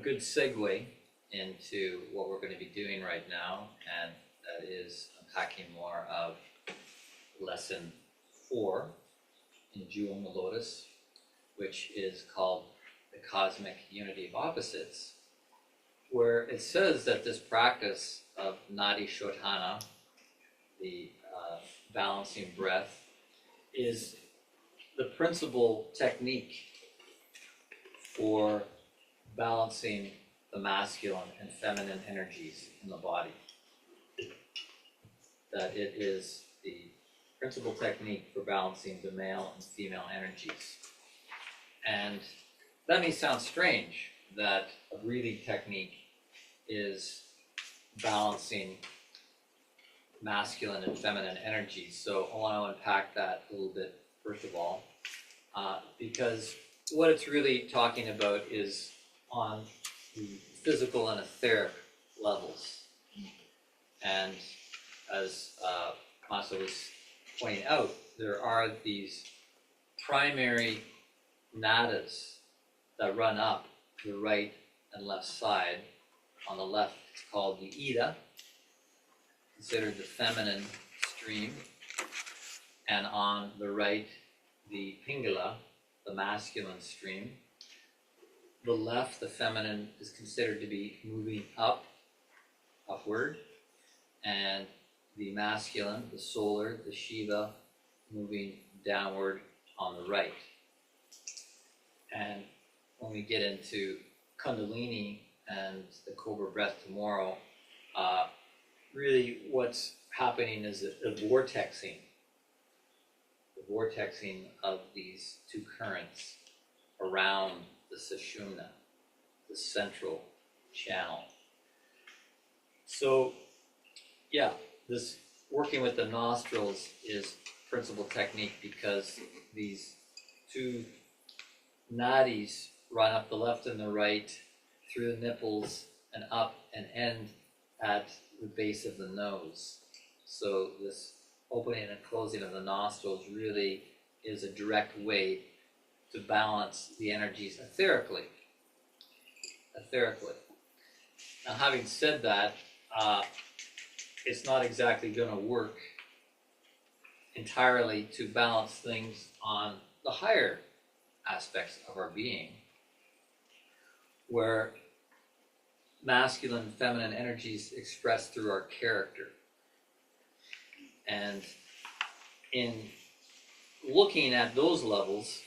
good segue into what we're going to be doing right now, and that is unpacking more of lesson 4 in Jewel in the Lotus, which is called the Cosmic Unity of Opposites, where it says that this practice of Nadi Shodhana, the balancing breath, is the principal technique for balancing the masculine and feminine energies in the body. That it is the principal technique for balancing the male and female energies. And that may sound strange that a breathing technique is balancing masculine and feminine energies. So I want to unpack that a little bit first of all, because what it's really talking about is on the physical and etheric levels. And as Masa was pointing out, there are these primary nadas that run up the right and left side. On the left, it's called the Ida, considered the feminine stream, and on the right, the Pingala, the masculine stream. The left, the feminine, is considered to be moving upward, and the masculine, the solar, the Shiva, moving downward on the right. And when we get into Kundalini and the Cobra breath tomorrow, really what's happening is a vortexing of these two currents around the Sushumna, the central channel. So, yeah, this working with the nostrils is principal technique because these two nadis run up the left and the right through the nipples and up and end at the base of the nose. So this opening and closing of the nostrils really is a direct way to balance the energies etherically. Now, having said that, it's not exactly going to work entirely to balance things on the higher aspects of our being, where masculine and feminine energies express through our character. And in looking at those levels,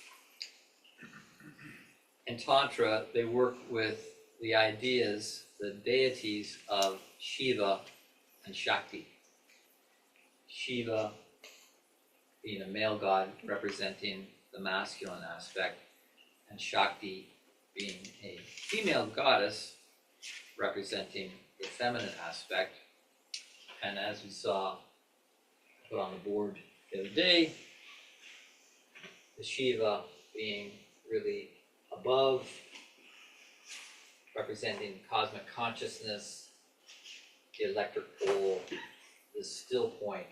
in Tantra, they work with the ideas, the deities of Shiva and Shakti. Shiva being a male god representing the masculine aspect, and Shakti being a female goddess representing the feminine aspect. And as we saw put on the board the other day, the Shiva being really above, representing cosmic consciousness, the electric pole, the still point,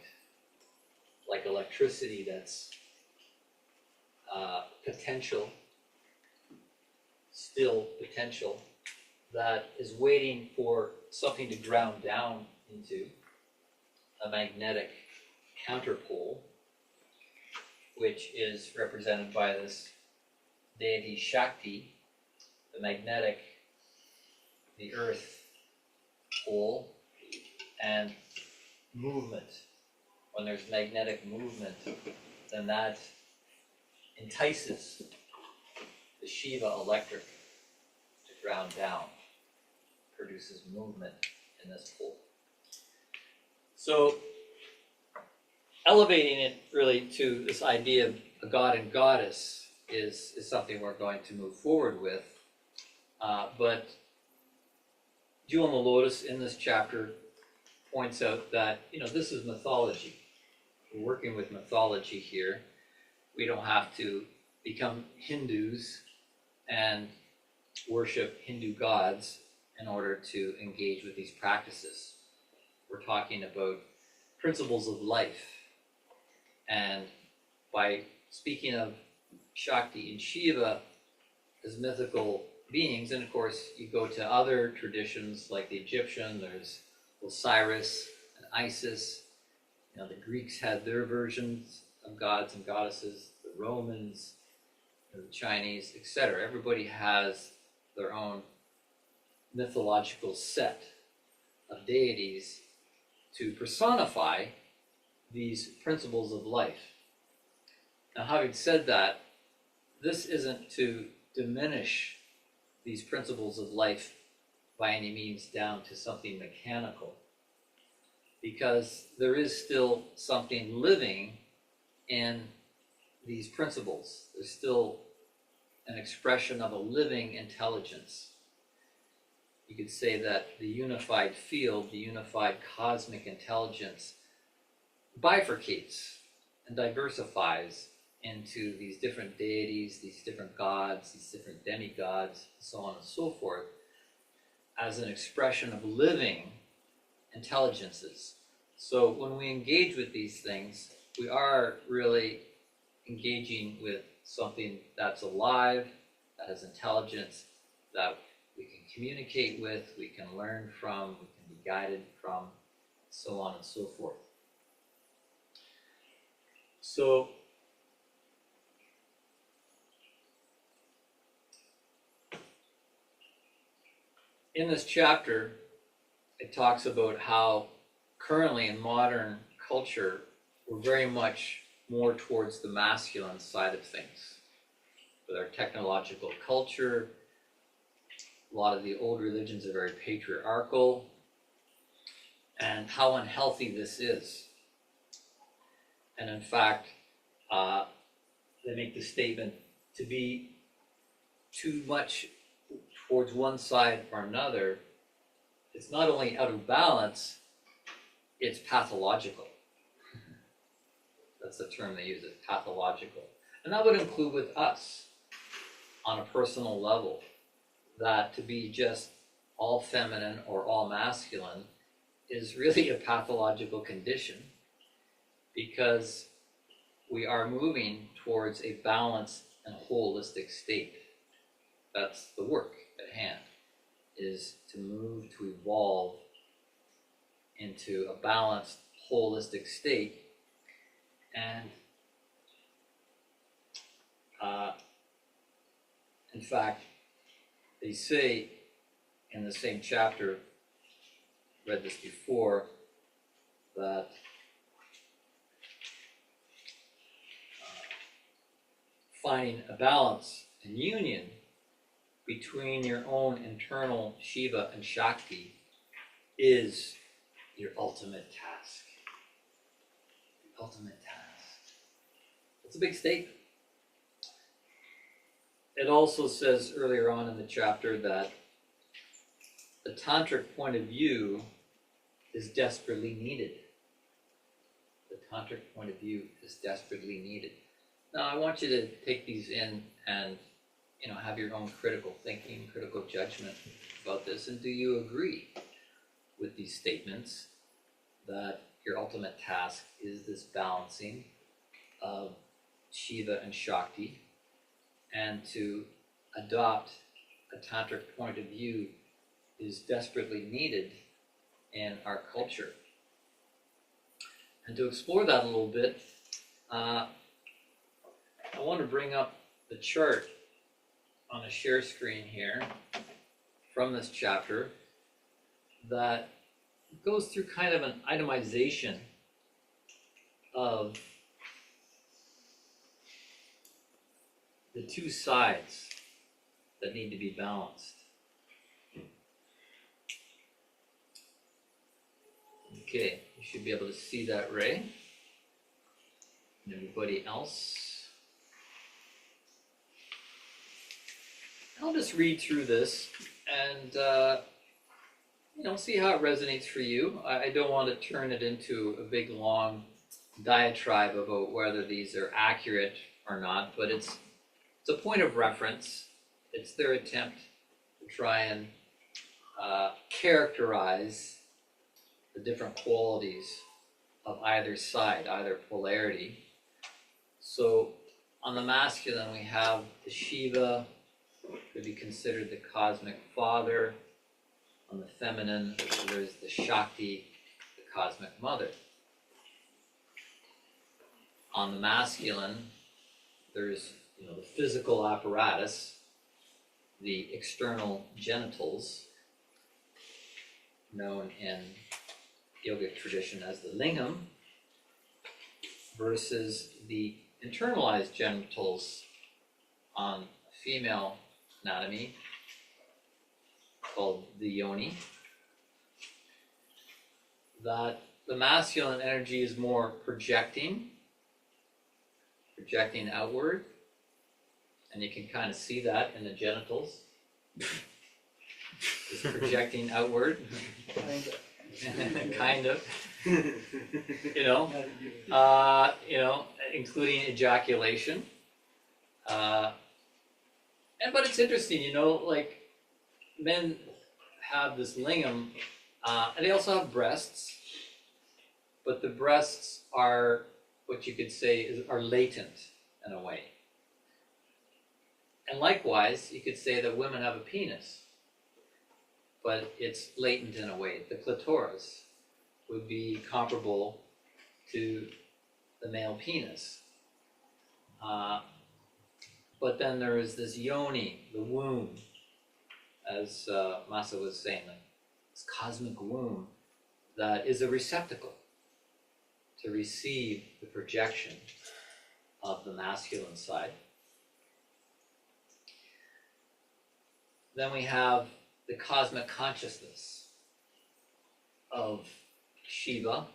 like electricity that's potential, still potential, that is waiting for something to ground down into a magnetic counterpole, which is represented by this deity Shakti, the magnetic, the earth pole, and movement. When there's magnetic movement, then that entices the Shiva electric to ground down, produces movement in this pole. So elevating it really to this idea of a god and goddess is something we're going to move forward with. But Jewel in the Lotus in this chapter points out that, this is mythology. We're working with mythology here. We don't have to become Hindus and worship Hindu gods in order to engage with these practices. We're talking about principles of life. And by speaking of Shakti and Shiva as mythical beings. And of course, you go to other traditions like the Egyptian, there's Osiris and Isis. You know, the Greeks had their versions of gods and goddesses, the Romans, the Chinese, etc. Everybody has their own mythological set of deities to personify these principles of life. Now, having said that, this isn't to diminish these principles of life by any means down to something mechanical, because there is still something living in these principles. There's still an expression of a living intelligence. You could say that the unified field, the unified cosmic intelligence, bifurcates and diversifies into these different deities, these different gods, these different demigods, so on and so forth, as an expression of living intelligences. So when we engage with these things, we are really engaging with something that's alive, that has intelligence, that we can communicate with, we can learn from, we can be guided from, so on and so forth. So in this chapter, it talks about how currently in modern culture, we're very much more towards the masculine side of things. With our technological culture, a lot of the old religions are very patriarchal, and how unhealthy this is. And in fact, they make the statement to be too much towards one side or another, it's not only out of balance, it's pathological. That's the term they use, it's pathological. And that would include with us on a personal level, that to be just all feminine or all masculine is really a pathological condition, because we are moving towards a balanced and holistic state. That's the work at hand, is to move, to evolve into a balanced, holistic state. And in fact, they say in the same chapter, read this before, that finding a balance and union between your own internal Shiva and Shakti is your ultimate task. The ultimate task. It's a big statement. It also says earlier on in the chapter that the tantric point of view is desperately needed. The tantric point of view is desperately needed. Now, I want you to take these in and, have your own critical thinking, critical judgment about this. And do you agree with these statements that your ultimate task is this balancing of Shiva and Shakti, and to adopt a tantric point of view is desperately needed in our culture? And to explore that a little bit, I want to bring up the chart on a share screen here from this chapter that goes through kind of an itemization of the two sides that need to be balanced. Okay, you should be able to see that, Ray. And everybody else. I'll just read through this and see how it resonates for you. I don't want to turn it into a big long diatribe about whether these are accurate or not, but it's a point of reference. It's their attempt to try and characterize the different qualities of either side, either polarity. So on the masculine, we have the Shiva, the would be considered the cosmic father. On the feminine, there's the Shakti, the cosmic mother. On the masculine, there's the physical apparatus, the external genitals, known in yogic tradition as the lingam, versus the internalized genitals on female anatomy, called the yoni. That the masculine energy is more projecting outward, and you can kind of see that in the genitals. It's projecting outward. Kind of. Including ejaculation. But it's interesting, like men have this lingam, and they also have breasts, but the breasts are what you could say are latent in a way. And likewise, you could say that women have a penis, but it's latent in a way. The clitoris would be comparable to the male penis. But then there is this yoni, the womb, as Masa was saying, like this cosmic womb that is a receptacle to receive the projection of the masculine side. Then we have the cosmic consciousness of Shiva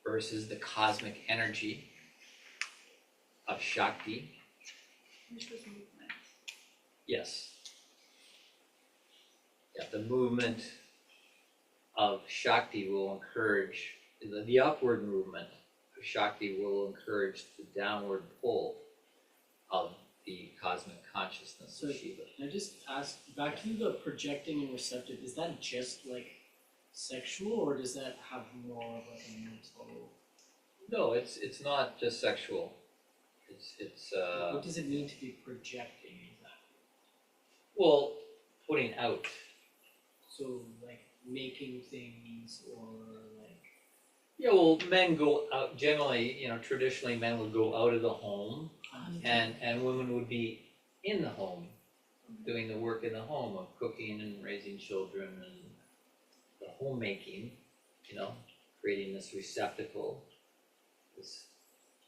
versus the cosmic energy of Shakti. Which was movement. Yes. Yeah, the movement of Shakti will encourage, the upward movement of Shakti will encourage the downward pull of the cosmic consciousness of Shiva. Can I just ask, back to the projecting and receptive, is that just like sexual, or does that have more of like a mental? No, it's not just sexual. It's what does it mean to be projecting exactly? Well, putting out. So like making things, or like. Yeah, well, men go out generally. Traditionally, men would go out of the home, and women would be in the home, doing the work in the home of cooking and raising children and the homemaking. Creating this receptacle, this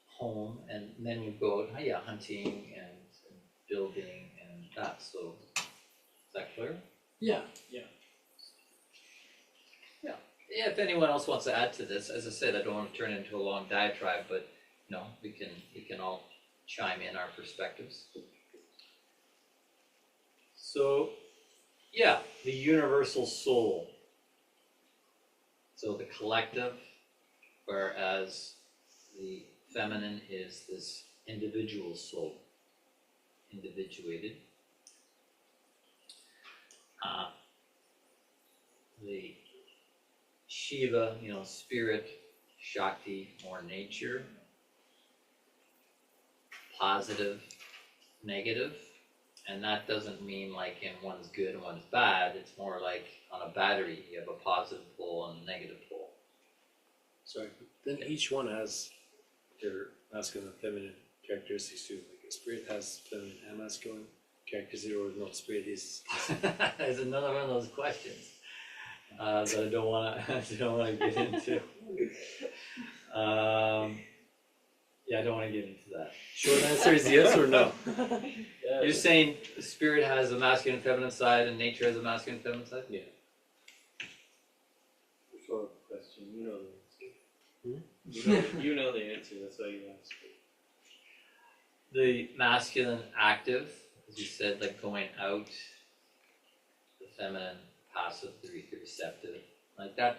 home, and men would go out, hunting and building and that. So, is that clear? Yeah. Yeah, if anyone else wants to add to this, as I said, I don't want to turn it into a long diatribe, but we can all chime in our perspectives. So, yeah, the universal soul. So the collective, whereas the feminine is this individual soul, individuated. The Shiva, spirit, Shakti, more nature, positive, negative, and that doesn't mean like in one's good and one's bad. It's more like on a battery, you have a positive pole and a negative pole. Sorry, then each one has their masculine and feminine characteristics too. Like a spirit has feminine and masculine characteristics, or no, spirit is. There's another one of those questions that I don't want to get into. Yeah, I don't want to get into that. Short answer is yes or no. You're saying the spirit has a masculine and feminine side, and nature has a masculine and feminine side? Yeah. Short question. You know the answer. Hmm? You know the answer. That's why you asked it. The masculine active, as you said, like going out. The feminine passive, the receptive, like that.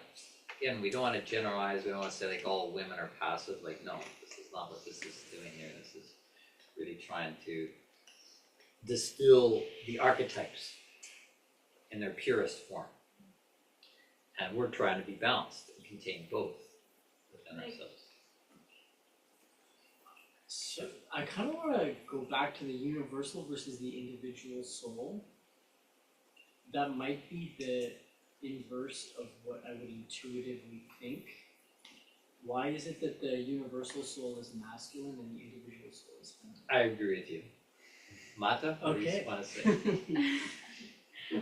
Again, we don't want to generalize. We don't want to say like all women are passive. Like, no, this is not what this is doing here. This is really trying to distill the archetypes in their purest form. And we're trying to be balanced and contain both within ourselves. So I kind of want to go back to the universal versus the individual soul. That might be the inverse of what I would intuitively think. Why is it that the universal soul is masculine and the individual soul is feminine? I agree with you. Mata, what do you Okay. want to say?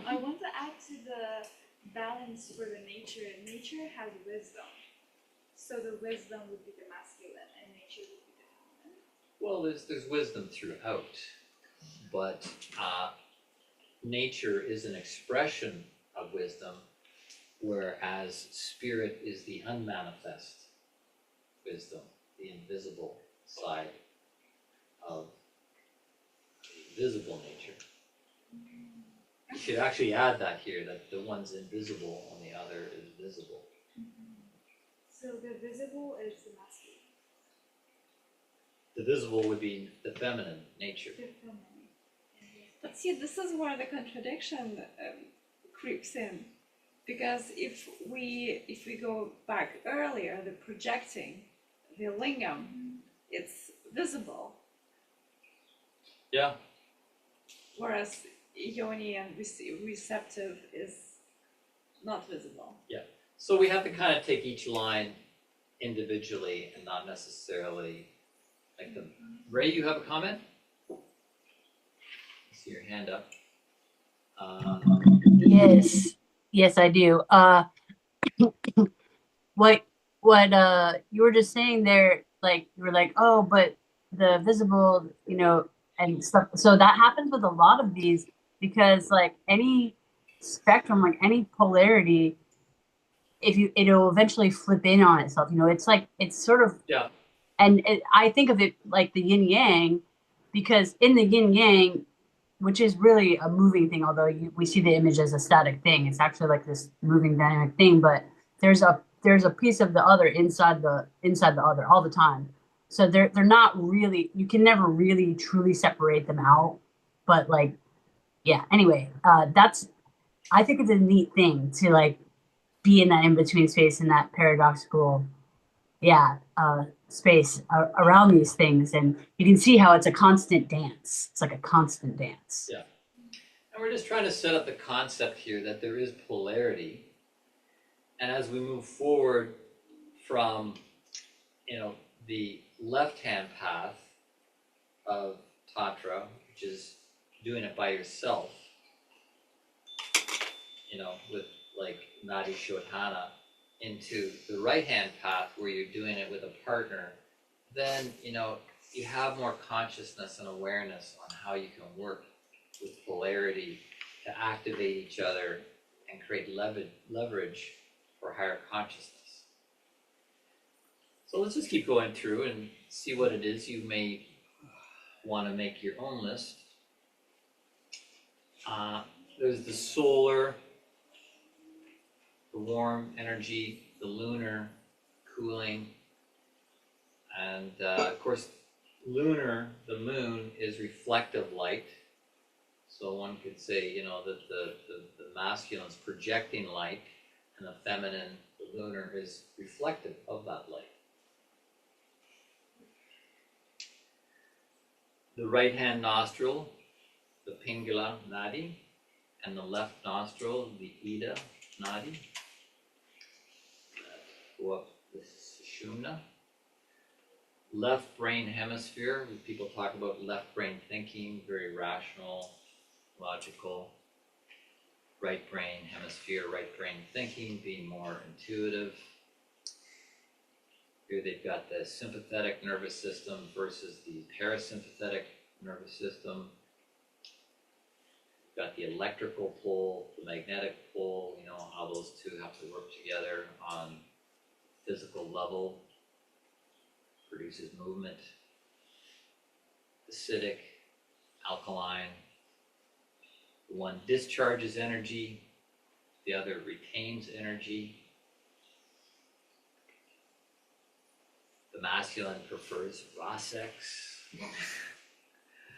I want to add to the balance for the nature. Nature has wisdom. So the wisdom would be the masculine and nature would be the feminine. Well, there's wisdom throughout, but nature is an expression of wisdom, whereas spirit is the unmanifest wisdom, the invisible side of the visible nature. You should actually add that here, that the one's invisible and the other is visible. So the visible is the masculine, The visible would be the feminine nature. the feminine. But see, this is where the contradiction creeps in, because if we go back earlier, the projecting, the lingam, it's visible, Yeah. whereas yoni and receptive is not visible. So we have to kind of take each line individually and not necessarily like them. Ray, you have a comment? I see your hand up. Yes, I do. What you were just saying there, like you were like, oh, but the visible, and stuff. So that happens with a lot of these because like any spectrum, like any polarity, it'll eventually flip in on itself. It's like it's sort of Yeah. And I think of it like the yin yang, because in the yin yang, which is really a moving thing, although we see the image as a static thing, it's actually like this moving dynamic thing. But there's a piece of the other inside the other all the time. So they're not really, you can never really truly separate them out. But like, yeah. Anyway, I think it's a neat thing to like be in that in between space, in that paradoxical, space around these things, and you can see how it's a constant dance. It's like a constant dance. Yeah. And we're just trying to set up the concept here that there is polarity. And as we move forward from, the left-hand path of Tantra, which is doing it by yourself, with like Nadi Shodhana, into the right-hand path where you're doing it with a partner, then, you have more consciousness and awareness on how you can work with polarity to activate each other and create leverage for higher consciousness. So let's just keep going through and see what it is you may want to make your own list. There's the solar, the warm energy, the lunar, cooling, and of course, lunar, the moon, is reflective light. So one could say, that the masculine is projecting light, and the feminine, the lunar, is reflective of that light. The right hand nostril, the Pingala Nadi, and the left nostril, the Ida Nadi. Go up the Sushumna. Left brain hemisphere, when people talk about left brain thinking, very rational, logical. Right brain hemisphere, right brain thinking, being more intuitive. Here they've got the sympathetic nervous system versus the parasympathetic nervous system. You've got the electrical pole, the magnetic pole, how those two have to work together on physical level, produces movement. Acidic, alkaline. The one discharges energy, the other retains energy. The masculine prefers raw sex. The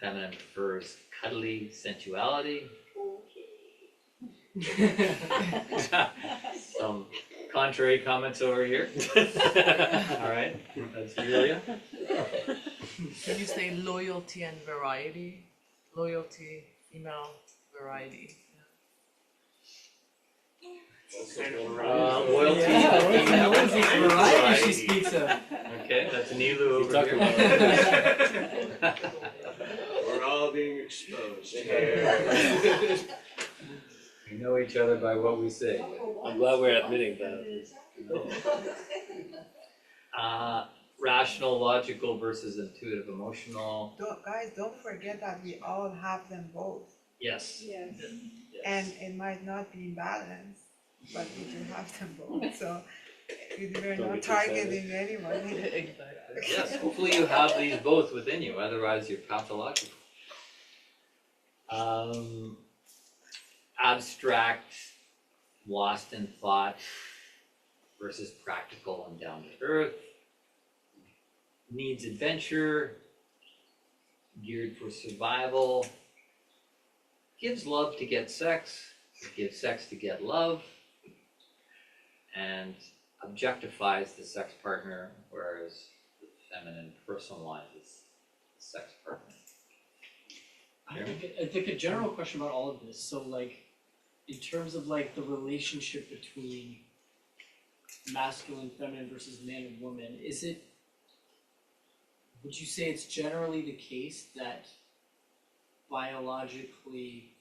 feminine prefers cuddly sensuality. Some contrary comments over here. All right, that's Julia. Can you say loyalty and variety? Loyalty, female, variety. Loyalty. Yeah, Lindsay's variety she speaks of. Okay, that's Nilu You over talk here. We're all being exposed. We know each other by what we say. I'm glad we're admitting that. Rational, logical versus intuitive, emotional. Don't forget that we all have them both. Yes. Yes. And it might not be in balance, but we do have them both, so we're Don't not get too excited. targeting anyone. Exactly. Yes, hopefully you have these both within you, otherwise you're pathological. Abstract, lost in thought versus practical and down to earth. Needs adventure, geared for survival. Gives love to get sex, gives sex to get love, and objectifies the sex partner, whereas the feminine personalizes the sex partner. I think a general question about all of this, so like, in terms of like the relationship between masculine, feminine versus man and woman, would you say it's generally the case that biologically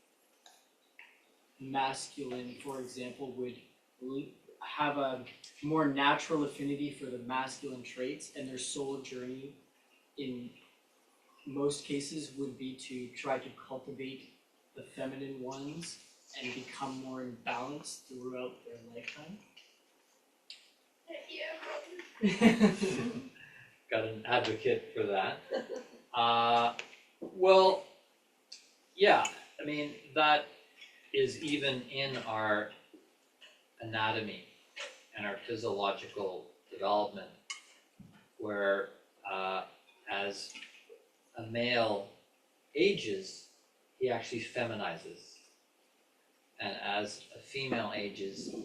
masculine, for example, would have a more natural affinity for the masculine traits, and their soul journey in most cases would be to try to cultivate the feminine ones and become more in balance throughout their lifetime? Got an advocate for that. Well, yeah, I mean, that is even in our anatomy and our physiological development, where as a male ages, he actually feminizes. And as a female ages,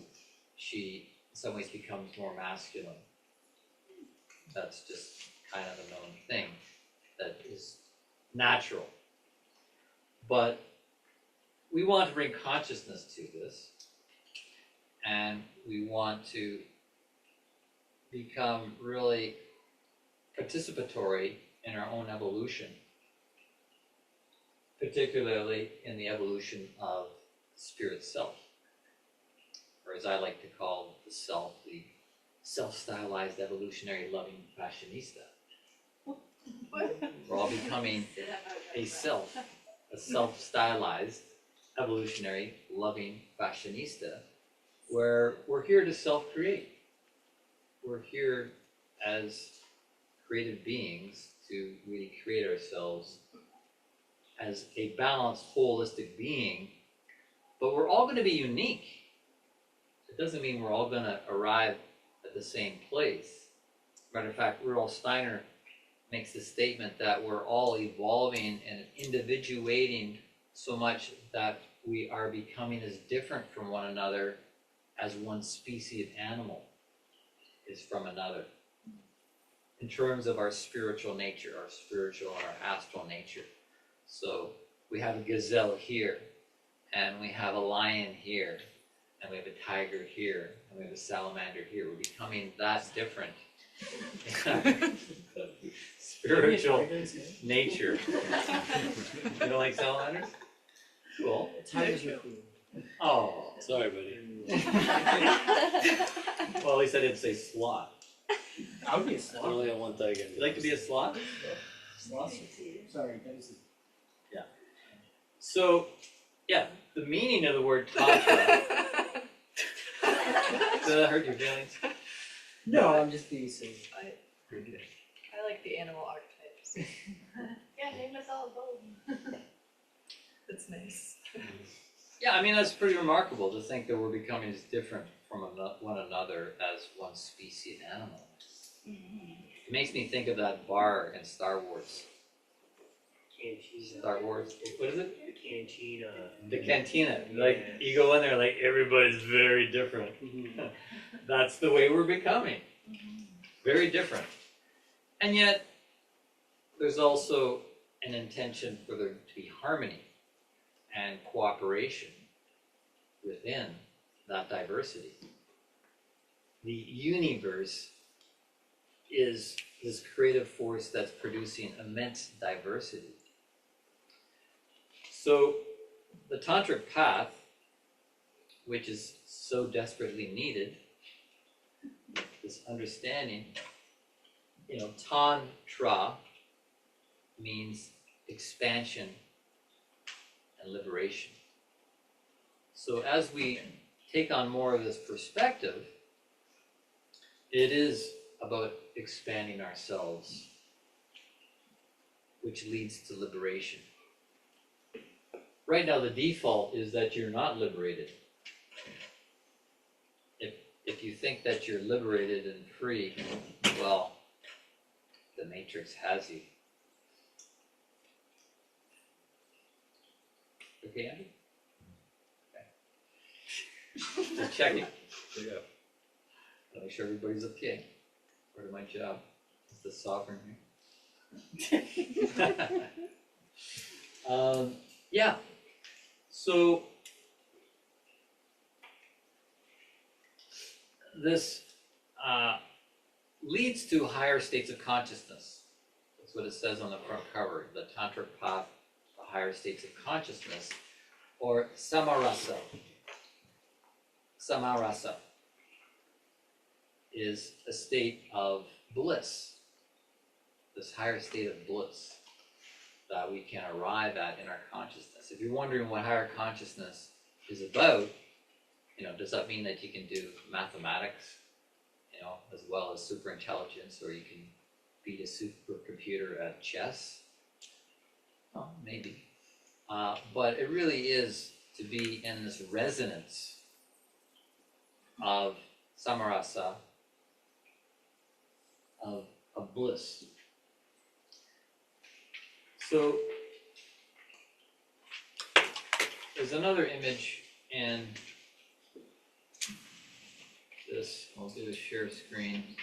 she in some ways becomes more masculine. That's just kind of a known thing that is natural. But we want to bring consciousness to this, and we want to become really participatory in our own evolution, particularly in the evolution of spirit self, or as I like to call the self, the self-stylized evolutionary loving fashionista. We're all becoming a self-stylized evolutionary loving fashionista, where we're here to self-create. We're here as creative beings to really create ourselves as a balanced, holistic being, but we're all going to be unique. It doesn't mean we're all going to arrive at the same place. Matter of fact, Rudolf Steiner makes the statement that we're all evolving and individuating so much that we are becoming as different from one another as one species of animal is from another. In terms of our spiritual nature, our spiritual and our astral nature. So we have a gazelle here, and we have a lion here, and we have a tiger here, and we have a salamander here. We're becoming that different. Spiritual nature. You don't like salamanders? Cool. Tigers are cool. Oh, Sorry, buddy. well, at least I didn't say sloth. I would be a sloth. Only on one tiger. Would you like to be a sloth? Sloth? Sorry, that was So, yeah, the meaning of the word tantra. Does that hurt your feelings? No, I'm just being silly. I like the animal archetypes. Yeah, name us all both. That's nice. Yeah, I mean, that's pretty remarkable to think that we're becoming as different from one another as one species of animal. It makes me think of that bar in Star Wars. Cantina. Star Wars, what is it? The cantina. The cantina. Like, you go in there, like, everybody's very different. That's the way we're becoming. Very different. And yet, there's also an intention for there to be harmony and cooperation within that diversity. The universe is this creative force that's producing immense diversity. So the tantric path, which is so desperately needed, this understanding, tantra means expansion and liberation. So as we take on more of this perspective, it is about expanding ourselves, which leads to liberation. Right now, the default is that you're not liberated. If you think that you're liberated and free, well, the matrix has you. Okay, Andy? Okay. Just checking. Yeah. I'll make sure everybody's okay. Part of my job is the sovereign here. Yeah. So this leads to higher states of consciousness. That's what it says on the front cover. The tantric path to higher states of consciousness, or samarasa. Samarasa is a state of bliss, this higher state of bliss that we can arrive at in our consciousness. If you're wondering what higher consciousness is about, does that mean that you can do mathematics, as well as super intelligence, or you can beat a supercomputer at chess? Well, maybe. But it really is to be in this resonance of samarasa, of bliss. So there's another image in this. I'll do a share screen.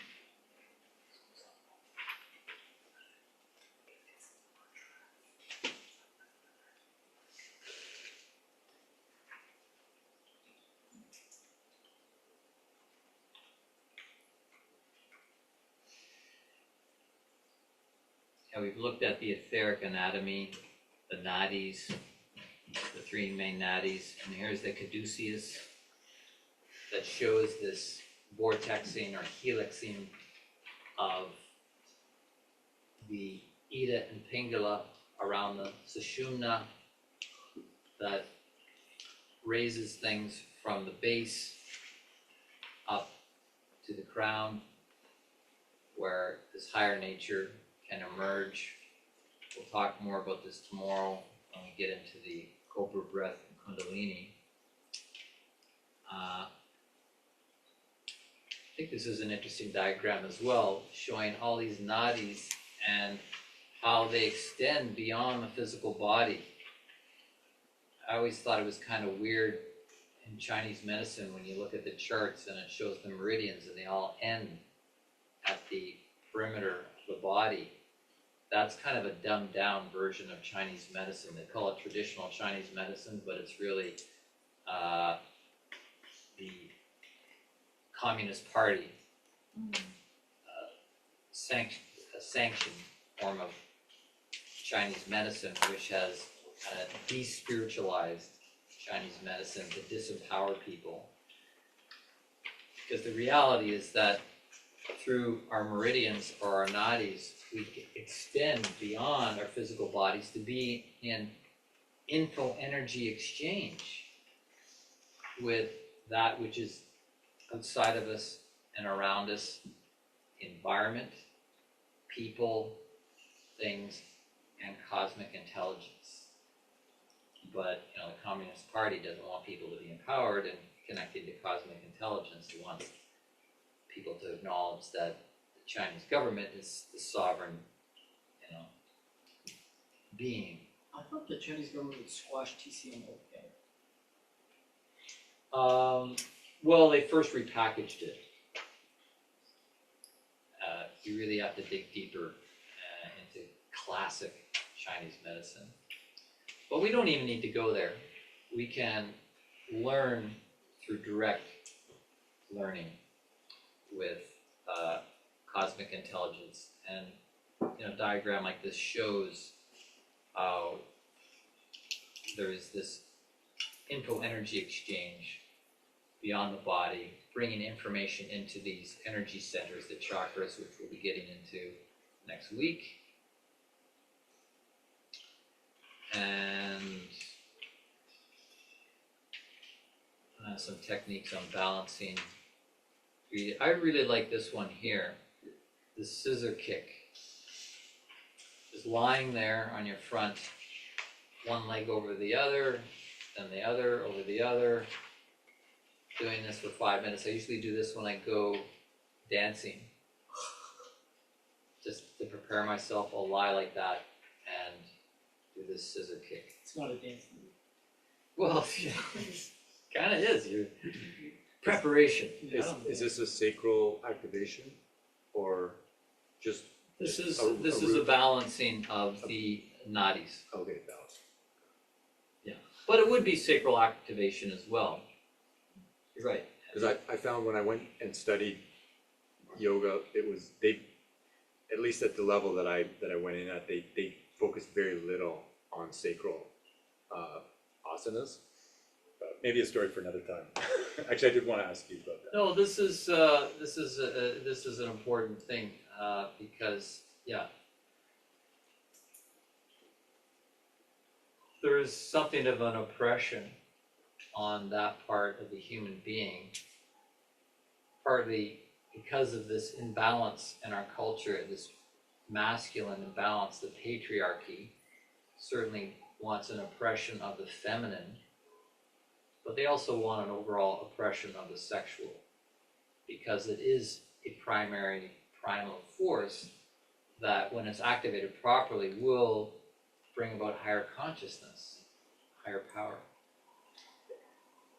And we've looked at the etheric anatomy, the nadis, the three main nadis, and here's the caduceus that shows this vortexing or helixing of the Ida and Pingala around the sushumna that raises things from the base up to the crown, where this higher nature can emerge. We'll talk more about this tomorrow when we get into the cobra breath and kundalini. I think this is an interesting diagram as well, showing all these nadis and how they extend beyond the physical body. I always thought it was kind of weird in Chinese medicine when you look at the charts and it shows the meridians and they all end at the perimeter of the body. That's kind of a dumbed down version of Chinese medicine. They call it traditional Chinese medicine, but it's really the Communist Party sanctioned form of Chinese medicine, which has despiritualized Chinese medicine to disempower people. Because the reality is that through our meridians or our nadis, we extend beyond our physical bodies to be in info energy exchange with that which is outside of us and around us, environment, people, things, and cosmic intelligence. But the Communist Party doesn't want people to be empowered and connected to cosmic intelligence. It wants people to acknowledge that the Chinese government is the sovereign, being. I thought the Chinese government would squash TCM altogether. Well, they first repackaged it. You really have to dig deeper into classic Chinese medicine. But we don't even need to go there. We can learn through direct learning with cosmic intelligence. And a diagram like this shows how there is this info energy exchange beyond the body, bringing information into these energy centers, the chakras, which we'll be getting into next week. And some techniques on balancing. I really like this one here, the scissor kick. Just lying there on your front, one leg over the other, then the other over the other, doing this for 5 minutes. I usually do this when I go dancing. Just to prepare myself, I'll lie like that and do this scissor kick. It's not a dance move. Well, kind of is. Your preparation. Is this a sacral activation or just? This is a a balancing of the nadis. Okay, balance. But it would be sacral activation as well. You're right. Because I found when I went and studied yoga, they at least at the level that I went in at, they focused very little on sacral asanas. But maybe a story for another time. Actually, I did want to ask you about that. No, this is an important thing because there is something of an oppression on that part of the human being, partly because of this imbalance in our culture, this masculine imbalance. The patriarchy certainly wants an oppression of the feminine, but they also want an overall oppression of the sexual, because it is a primary primal force that, when it's activated properly, will bring about higher consciousness, higher power.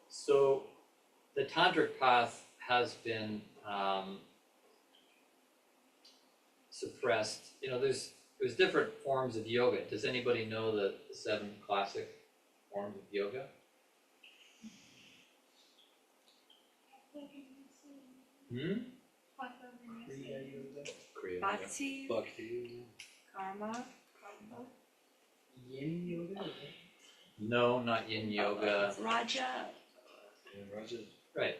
So the tantric path has been suppressed. There's different forms of yoga. Does anybody know the 7 classic forms of yoga? Kriya yoga, Korea, Bhakti, Bhakti. karma, yin yoga, right? No, not yin yoga. Raja. Yeah, Raja. Right.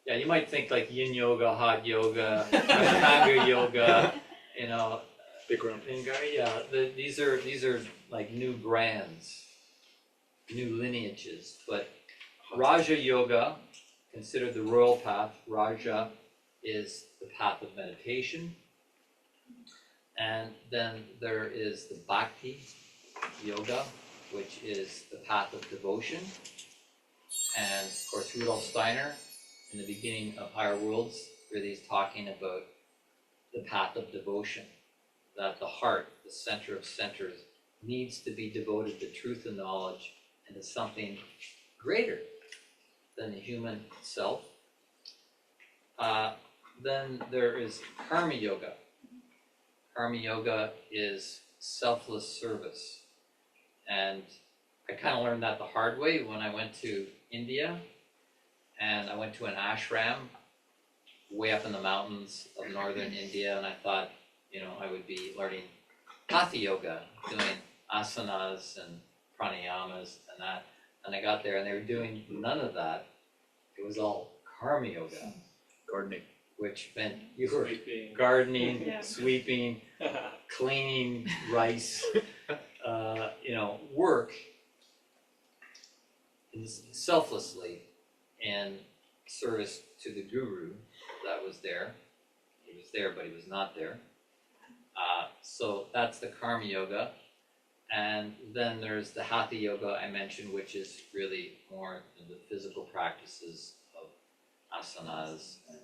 Yeah, you might think like yin yoga, hot yoga, Ashtanga yoga, Bikram. these are like new brands, new lineages. But Raja yoga, considered the royal path. Raja is the path of meditation. And then there is the Bhakti yoga, which is the path of devotion. And of course, Rudolf Steiner, in the beginning of Higher Worlds, really is talking about the path of devotion, that the heart, the center of centers, needs to be devoted to truth and knowledge and to something greater than the human self. Then there is Karma Yoga. Karma Yoga is selfless service. And I kind of learned that the hard way when I went to India, and I went to an ashram way up in the mountains of northern India, and I thought, I would be learning Hatha Yoga, doing asanas and pranayamas and that. And I got there and they were doing none of that. It was all Karma Yoga, Gardening. which meant you were Sweeping. gardening, Yeah. sweeping, cleaning rice, work selflessly in service to the guru that was there. He was there, but he was not there. So that's the Karma Yoga. And then there's the Hatha Yoga I mentioned, which is really more the physical practices of asanas and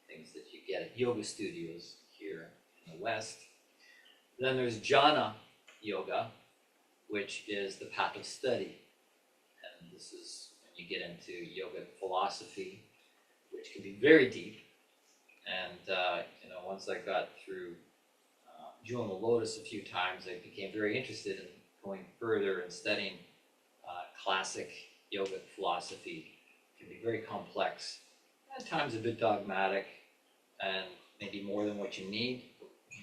things that you get at yoga studios here in the West. Then there's Jhana Yoga, which is the path of study. And this is when you get into yoga philosophy, which can be very deep. And once I got through Jewel Lotus a few times, I became very interested in going further and studying classic yogic philosophy. It can be very complex, at times a bit dogmatic, and maybe more than what you need,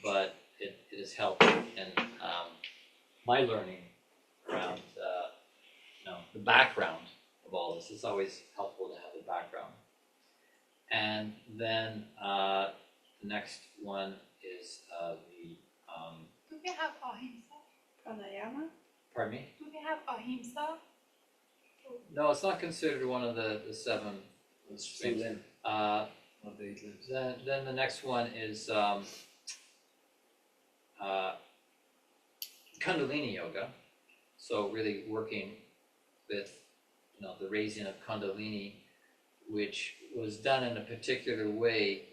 but it has helped in my learning around the background of all this. It's always helpful to have the background. And then the next one is Do we have ahimsa? Pranayama. pardon me? Do we have ahimsa? No, it's not considered one of the seven It's things. limb, Uh, of the 8 limbs. then the next one is Kundalini Yoga. So really working with the raising of Kundalini, which was done in a particular way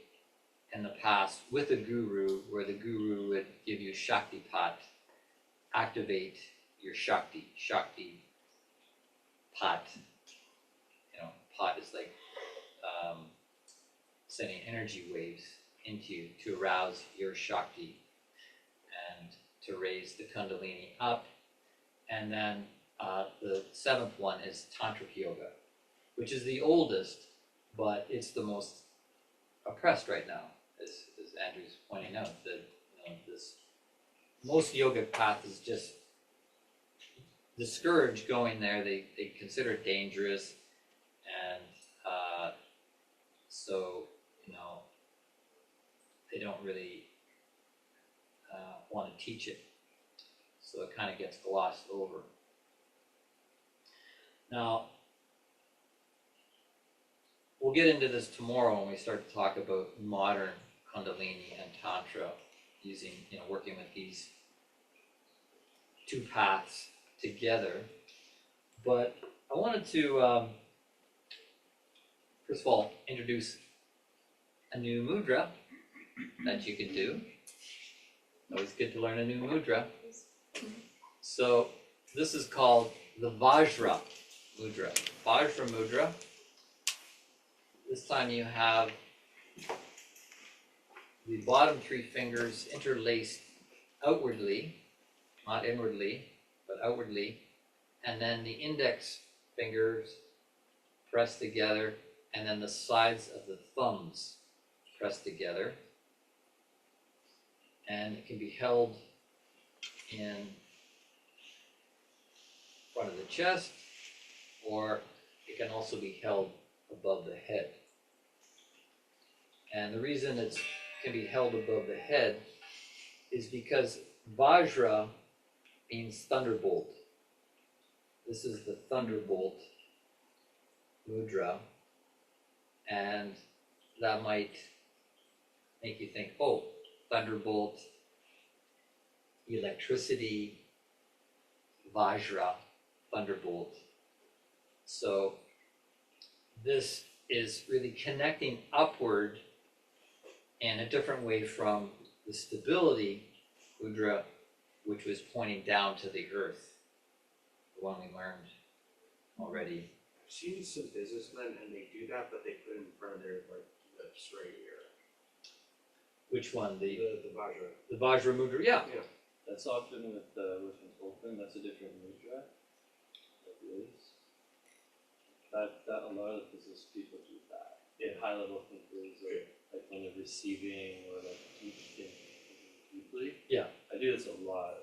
in the past with a guru, where the guru would give you Shakti Pat, activate your Shakti Pat. Pat is like sending energy waves into you to arouse your Shakti and to raise the Kundalini up. And then the seventh one is Tantric Yoga, which is the oldest, but it's the most oppressed right now, as Andrew's pointing out, that this most yogic path is just discouraged going there. They consider it dangerous, and so they don't really want to teach it. So it kind of gets glossed over. Now, we'll get into this tomorrow when we start to talk about modern Kundalini and Tantra, using, working with these two paths together. But I wanted to, first of all, introduce a new mudra that you can do. Always good to learn a new mudra. So this is called the Vajra mudra. Vajra mudra. This time you have the bottom three fingers interlaced outwardly, not inwardly, but outwardly, and then the index fingers pressed together, and then the sides of the thumbs pressed together. And it can be held in front of the chest, or it can also be held above the head. And the reason it can be held above the head is because Vajra means thunderbolt. This is the thunderbolt mudra, and that might make you think, oh, thunderbolt, electricity, Vajra, thunderbolt. So this is really connecting upward in a different way from the stability mudra, which was pointing down to the earth, the one we learned already. I've seen some businessmen and they do that, but they put it in front of their lips right here. Which one? The The Vajra. Vajra mudra? Yeah. Yeah. That's often with an open, that's a different mudra. That is. That a lot of business people do that. High level thinkers, like when they're receiving or like deeply. Yeah. I do this a lot.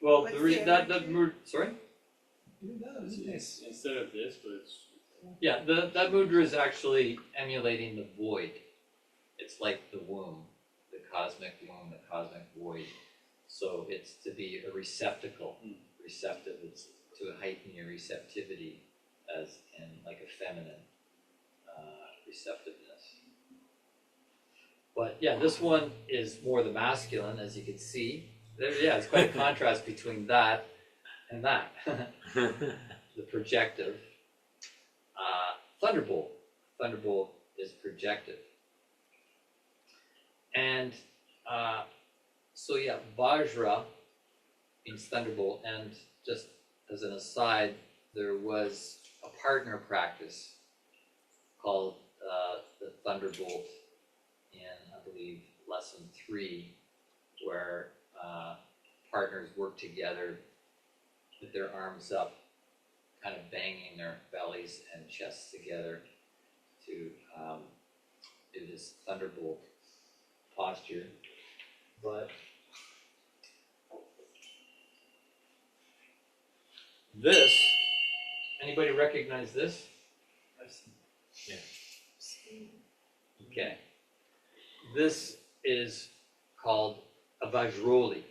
Well, What's the the reason that energy? sorry? Instead of this, but it's Yeah, that mudra is actually emulating the void. It's like the womb, the cosmic womb, the cosmic void. So it's to be a receptacle, receptive. It's to heighten your receptivity, as in like a feminine receptiveness. But yeah, this one is more the masculine, as you can see. It's quite a contrast between that and that. The projective. Thunderbolt. Thunderbolt is projective. And so yeah, Vajra means thunderbolt. And just as an aside, there was a partner practice called the Thunderbolt in, I believe, lesson 3, where partners work together with their arms up, kind of banging their bellies and chests together to do this thunderbolt posture. But this, anybody recognize this? Okay. This is called a Vajroli.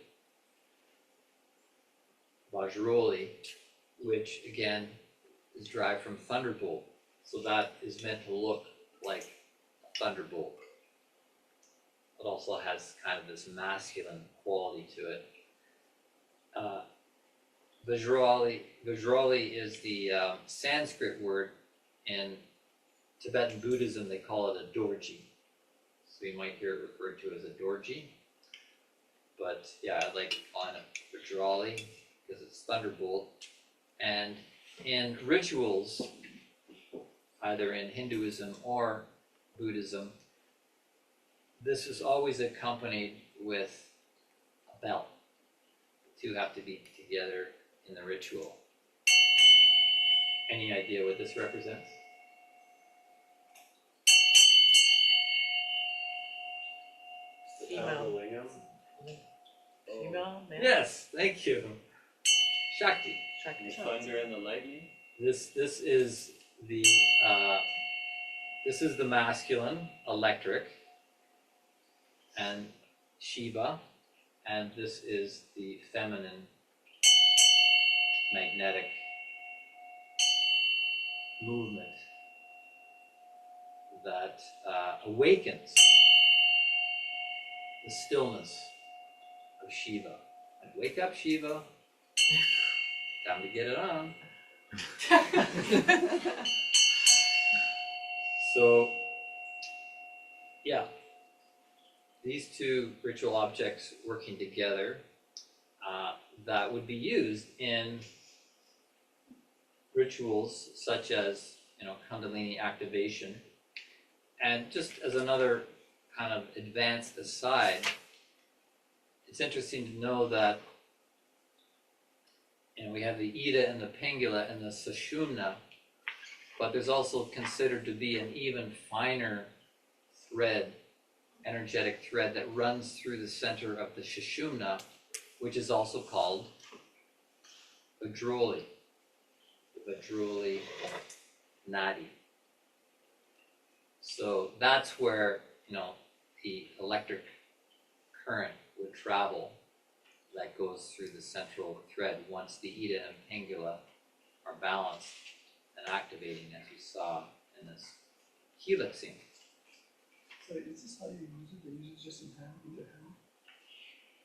Vajroli, which again is derived from thunderbolt. So that is meant to look like a thunderbolt. It also has kind of this masculine quality to it. Vajroli is the Sanskrit word. In Tibetan Buddhism, they call it a dorji. So you might hear it referred to as a dorji. But yeah, I like calling it Vajroli because it's thunderbolt. And in rituals, either in Hinduism or Buddhism, this is always accompanied with a bell. The two have to be together in the ritual. Any idea what this represents? Female. Female, man. Yes, thank you. Shakti. Shakti. The thunder and the lightning. This is the masculine, electric, and Shiva, and this is the feminine, magnetic movement that awakens the stillness of Shiva. Like, wake up, Shiva. Time to get it on. So, yeah, these two ritual objects working together that would be used in rituals such as, Kundalini activation. And just as another kind of advanced aside, it's interesting to know that we have the Ida and the Pingala and the Sushumna, but there's also considered to be an even finer thread, energetic thread that runs through the center of the Sushumna, which is also called Vajroli, the Vajroli Nadi. So that's where, the electric current would travel that goes through the central thread once the Ida and Pingala are balanced and activating, as you saw in this helixing. So is this how you use it? They use it just in hand, with their hand?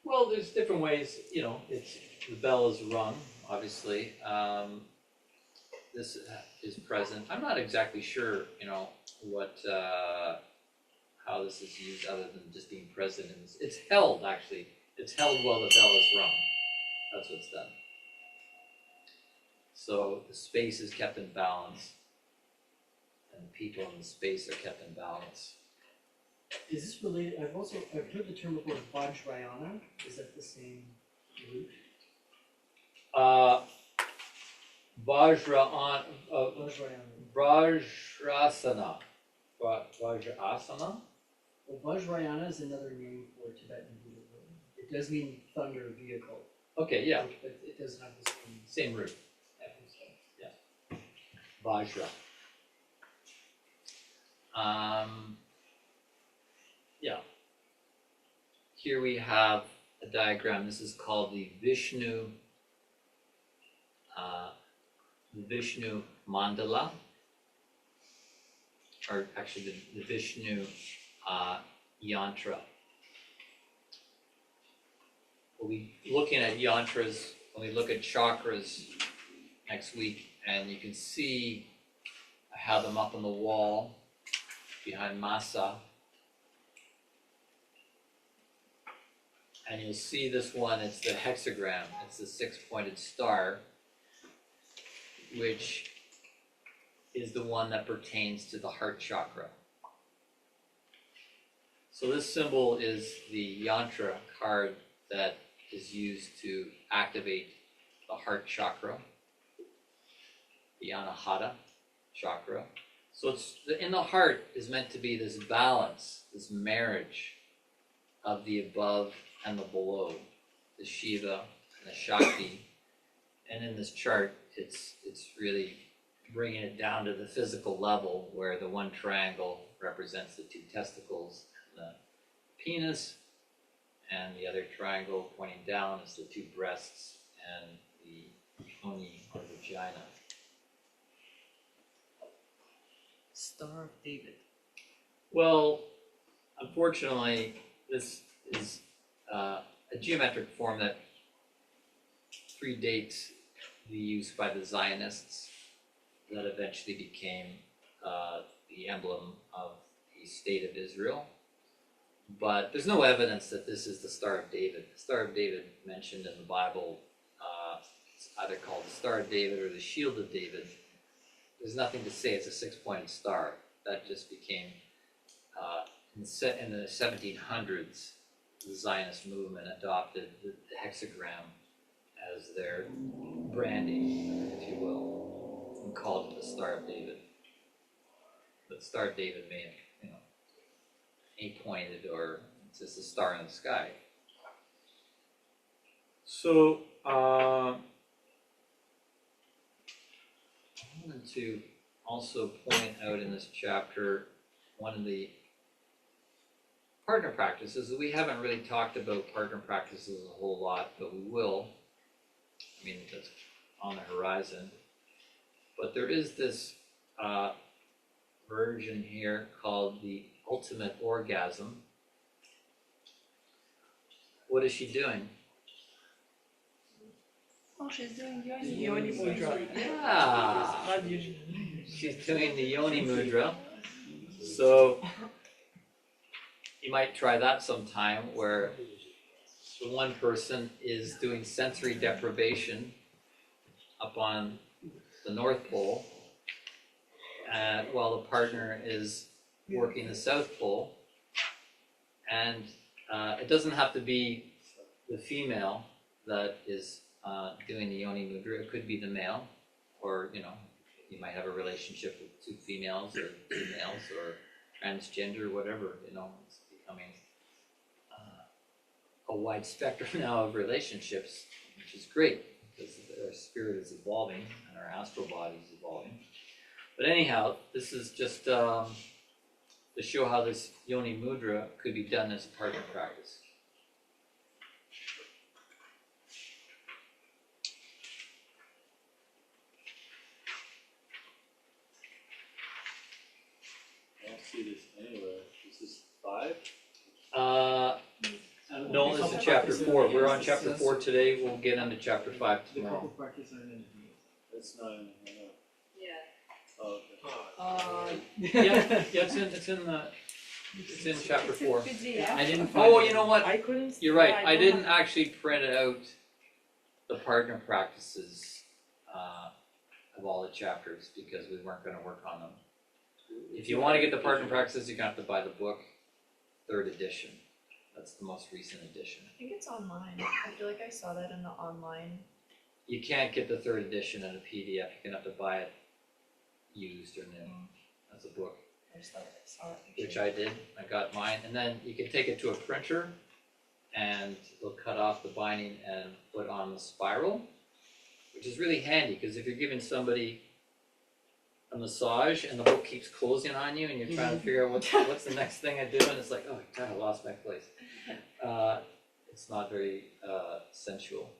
Well, there's different ways, it's the bell is rung, obviously. This is present. I'm not exactly sure, what how this is used other than just being present. It's held, actually. It's held while the bell is rung. That's what's done. So the space is kept in balance, and the people in the space are kept in balance. Is this related? I've heard the term before, Vajrayana. Is that the same root? Vajrayana. Vajrayana. Vajrasana. Well, Vajrayana is another name for Tibetan Buddhism. It does mean thunder vehicle. Okay, yeah. But it doesn't have the Same root. Yeah. Vajra. Yeah. Here we have a diagram. This is called the Vishnu mandala, or actually the Vishnu yantra. We'll be looking at yantras when we look at chakras next week, and you can see I have them up on the wall behind Masa. And you'll see this one, it's the hexagram, it's the 6-pointed star, which is the one that pertains to the heart chakra. So this symbol is the yantra card that is used to activate the heart chakra, the anahata chakra. So it's in the heart is meant to be this balance, this marriage of the above and the below, the Shiva and the Shakti. And in this chart, it's really bringing it down to the physical level, where the one triangle represents the two testicles and the penis, and the other triangle pointing down is the two breasts and the yoni or vagina. Star of David. Well, unfortunately, this is a geometric form that predates the use by the Zionists that eventually became the emblem of the state of Israel. But there's no evidence that this is the Star of David. The Star of David mentioned in the Bible, it's either called the Star of David or the Shield of David. There's nothing to say it's a six-pointed star. That just became, in the 1700s, the Zionist movement adopted the hexagram as their branding, if you will, and called it the Star of David. But Star of David may have, eight-pointed, or it's just a star in the sky. So, I wanted to also point out in this chapter one of the partner practices. We haven't really talked about partner practices a whole lot, but we will. I mean, that's on the horizon. But there is this version here called the ultimate orgasm. What is she doing? Oh, she's doing Yoni mudra. Yeah, she's doing the yoni mudra. So you might try that sometime, where the one person is doing sensory deprivation up on the North Pole, while the partner is working the South Pole. And it doesn't have to be the female that is doing the yoni mudra. It could be the male, or you might have a relationship with two females or two males, or transgender, whatever. It's becoming a wide spectrum now of relationships, which is great because our spirit is evolving and our astral body is evolving. But anyhow, this is just to show how this yoni mudra could be done as a partner practice. I don't see this anywhere. This is 5? No, this is chapter 4. We're on chapter 4 today. We'll get into chapter 5 The couple tomorrow. practice aren't in here. It's not in here. Yeah. Oh, okay. Yeah, it's in chapter 4. I didn't find Oh, it. you know what? I couldn't. You're right. yeah, I don't didn't have- actually print out the partner practices of all the chapters because we weren't going to work on them. If you want to get the partner practices, you're going to have to buy the book, 3rd edition. That's the most recent edition. I think it's online. I feel like I saw that in the online. You can't get the 3rd edition in a PDF. You're going to have to buy it used or new. That's a book, I just thought I saw it. which I did. I got mine. And then you can take it to a printer and they'll cut off the binding and put on the spiral, which is really handy because if you're giving somebody a massage and the book keeps closing on you and you're trying to figure out what's the next thing I do, and it's like, oh God, I lost my place. It's not very sensual.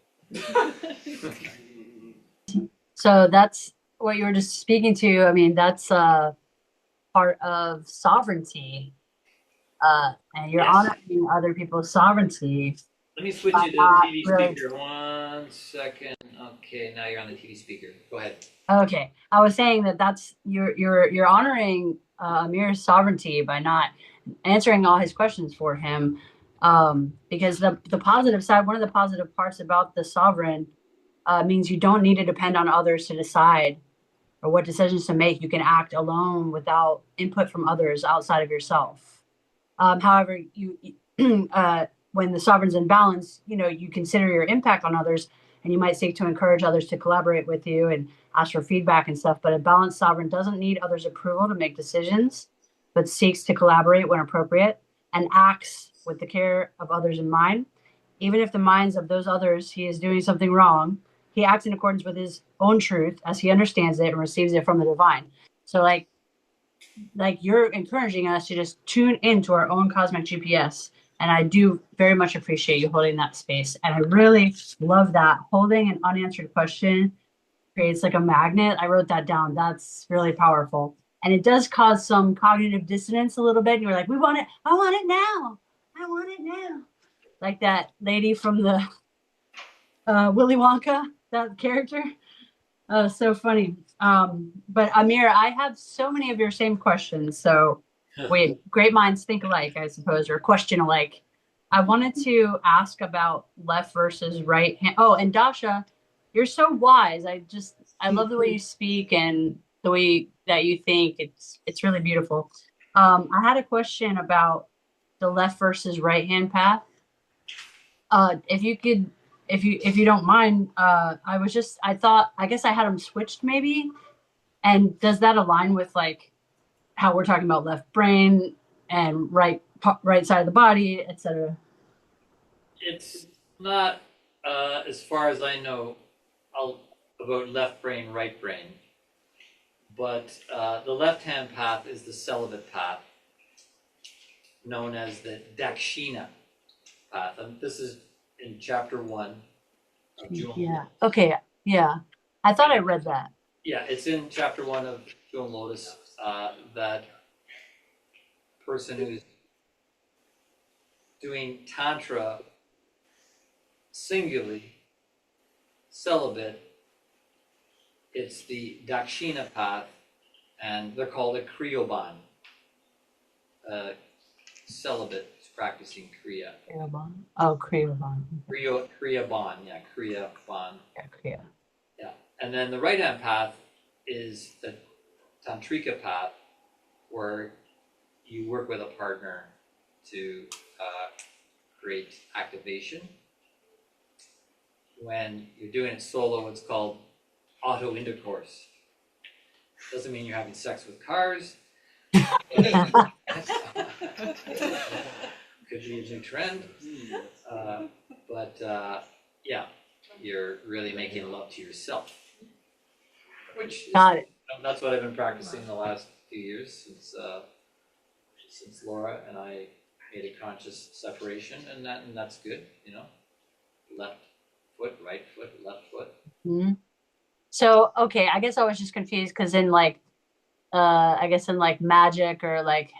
So that's what you were just speaking to. I mean, that's part of sovereignty, and you're Yes. honoring other people's sovereignty. Let me switch you to the TV speaker. 1 second. Okay, now you're on the TV speaker. Go ahead. Okay, I was saying that's you're honoring Amir's sovereignty by not answering all his questions for him, because the positive side, one of the positive parts about the sovereign, means you don't need to depend on others to decide or what decisions to make. You can act alone without input from others outside of yourself. However, when the sovereign's in balance, you consider your impact on others, and you might seek to encourage others to collaborate with you and ask for feedback and stuff. But a balanced sovereign doesn't need others' approval to make decisions, but seeks to collaborate when appropriate and acts with the care of others in mind. Even if the minds of those others he is doing something wrong, he acts in accordance with his own truth as he understands it and receives it from the divine. So like you're encouraging us to just tune into our own cosmic GPS. And I do very much appreciate you holding that space. And I really love that holding an unanswered question creates like a magnet. I wrote that down. That's really powerful. And it does cause some cognitive dissonance a little bit. And you're like, we want it. I want it now. I want it now. Like that lady from the Willy Wonka, that character. So funny. But Amir, I have so many of your same questions. So wait, great minds think alike, I suppose, or question alike. I wanted to ask about left versus right hand. Oh, and Dasha, you're so wise. I love the way you speak and the way that you think. It's really beautiful. I had a question about the left versus right hand path. If you don't mind, I guess I had them switched maybe. And does that align with like how we're talking about left brain and right side of the body, etc.? It's not, as far as I know, about left brain, right brain. But the left-hand path is the celibate path, known as the Dakshina path. And this is in chapter 1 of Jewel. Yeah. Okay. Yeah. I thought I read that. Yeah, it's in chapter 1 of Jewel Lotus, that person who's doing Tantra singularly, celibate, it's the Dakshina path, and they're called a Kriyoban. Celibate is practicing Kriya. Kriyoban. Oh, Kriyoban. Kriyaban, yeah, Kriyaban. Yeah, Kriya. Yeah, and then the right-hand path is the Tantrika path, where you work with a partner to create activation. When you're doing it solo, it's called auto intercourse. Doesn't mean you're having sex with cars. Could be a new trend. But yeah, you're really making love to yourself. Which is, Got it. that's what I've been practicing the last few years since Laura and I made a conscious separation, and that's good, left foot, right foot, left foot. Mm-hmm. So okay, I guess I was just confused because in like I guess in like magic or like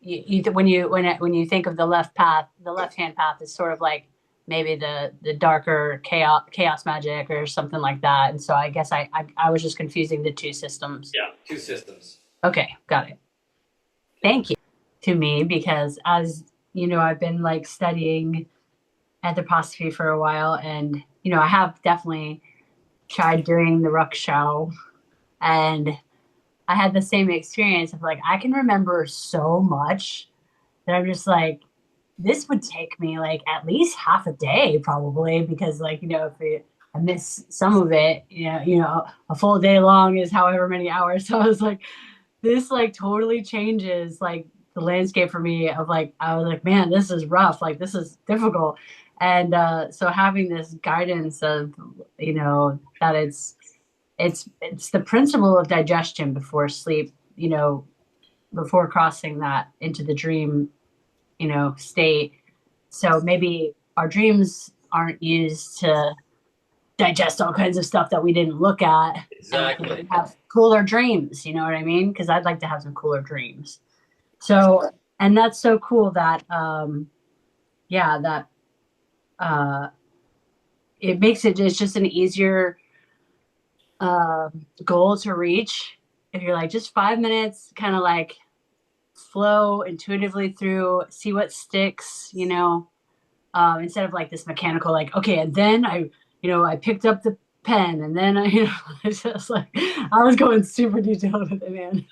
when you think of the left path, the left hand path is sort of like maybe the darker chaos magic or something like that. And so I guess I was just confusing the two systems. Yeah, two systems. Okay, got it. Thank you to me, because as you know, I've been like studying anthroposophy for a while, and I have definitely tried doing the Rukshow, and I had the same experience of like I can remember so much that I'm just like, this would take me like at least half a day probably, because like if I miss some of it, a full day long is however many hours. So I was like, this like totally changes like the landscape for me of like, I was like, man, this is rough, like this is difficult. And so having this guidance of that it's the principle of digestion before sleep, before crossing that into the dream state. So maybe our dreams aren't used to digest all kinds of stuff that we didn't look at. Exactly. And have cooler dreams, you know what I mean? Because I'd like to have some cooler dreams. So, and that's so cool that it makes it's just an easier goal to reach if you're like just 5 minutes, kind of like flow intuitively through, see what sticks, instead of like this mechanical like, okay, and then I picked up pen, and then it's just like I was going super detailed with it, man.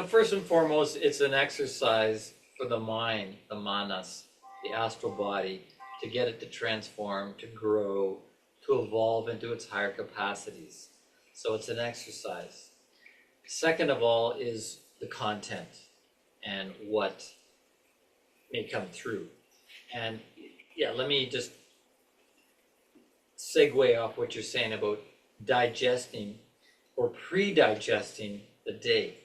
First and foremost, it's an exercise for the mind, the manas, the astral body, to get it to transform, to grow, to evolve into its higher capacities. So it's an exercise. Second of all is the content and what may come through. And yeah, let me just segue off what you're saying about digesting or pre-digesting the day.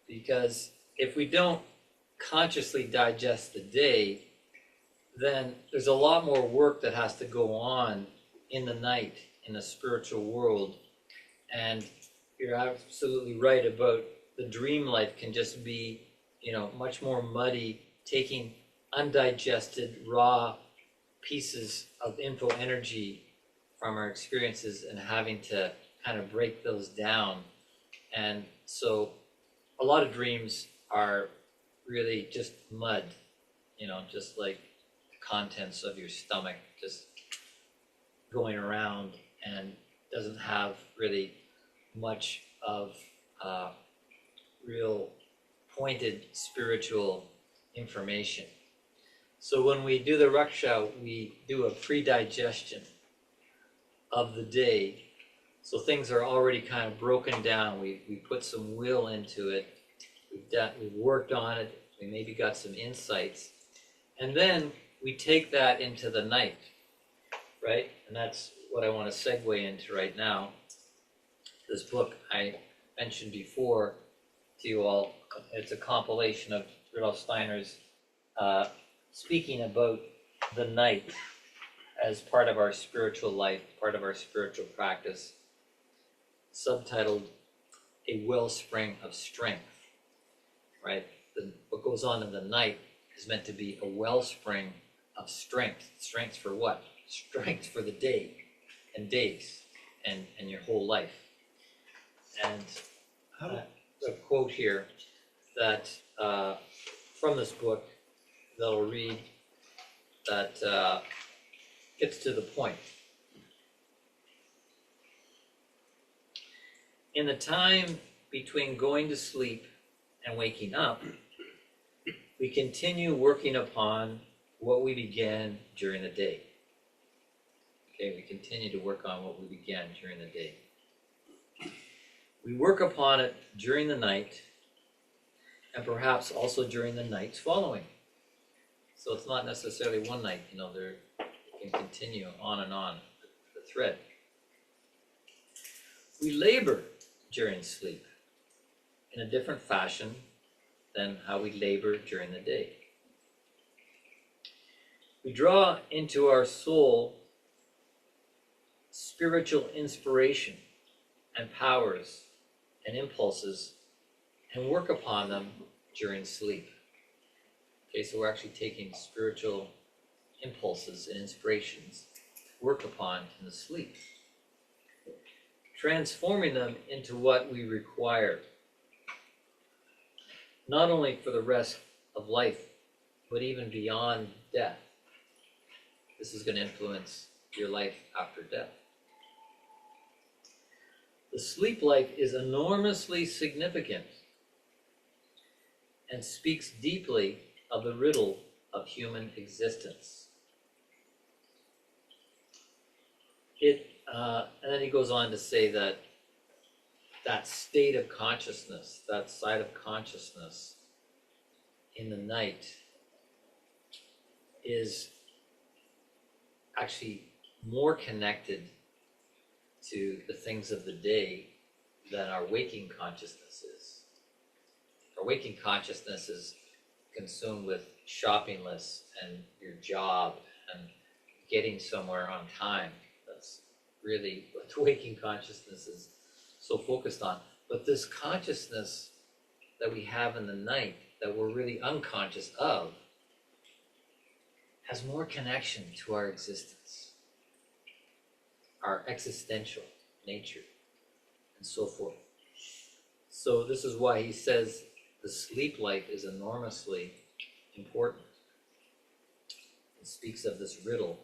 Because if we don't consciously digest the day, then there's a lot more work that has to go on in the night, in the spiritual world. And you're absolutely right about the dream life can just be, much more muddy, taking undigested, raw pieces of info energy from our experiences and having to kind of break those down. And so a lot of dreams are really just mud, just like the contents of your stomach just going around, and doesn't have really much of real pointed spiritual information. So when we do the raksha, we do a pre-digestion of the day. So things are already kind of broken down. We put some will into it. We've worked on it. We maybe got some insights. And then we take that into the night, right? And that's what I want to segue into right now. This book I mentioned before to you all, it's a compilation of Rudolf Steiner's speaking about the night as part of our spiritual life, part of our spiritual practice, subtitled A Wellspring of Strength, right? What goes on in the night is meant to be a wellspring of strength. Strength for what? Strength for the day and days and your whole life. And a quote here that from this book that I'll read that gets to the point. In the time between going to sleep and waking up, we continue working upon what we began during the day. Okay, we continue to work on what we began during the day. We work upon it during the night and perhaps also during the nights following. So it's not necessarily one night, there can continue on and on the thread. We labor during sleep in a different fashion than how we labor during the day. We draw into our soul spiritual inspiration and powers and impulses and work upon them during sleep. Okay, so we're actually taking spiritual impulses and inspirations to work upon in the sleep, transforming them into what we require, not only for the rest of life, but even beyond death. This is going to influence your life after death. The sleep life is enormously significant and speaks deeply of the riddle of human existence. And then he goes on to say that that state of consciousness, that side of consciousness in the night is actually more connected to the things of the day than our waking consciousness is. Our waking consciousness is consumed with shopping lists and your job and getting somewhere on time. That's really what the waking consciousness is so focused on. But this consciousness that we have in the night that we're really unconscious of has more connection to our existence, our existential nature, and so forth. So this is why he says the sleep life is enormously important. It speaks of this riddle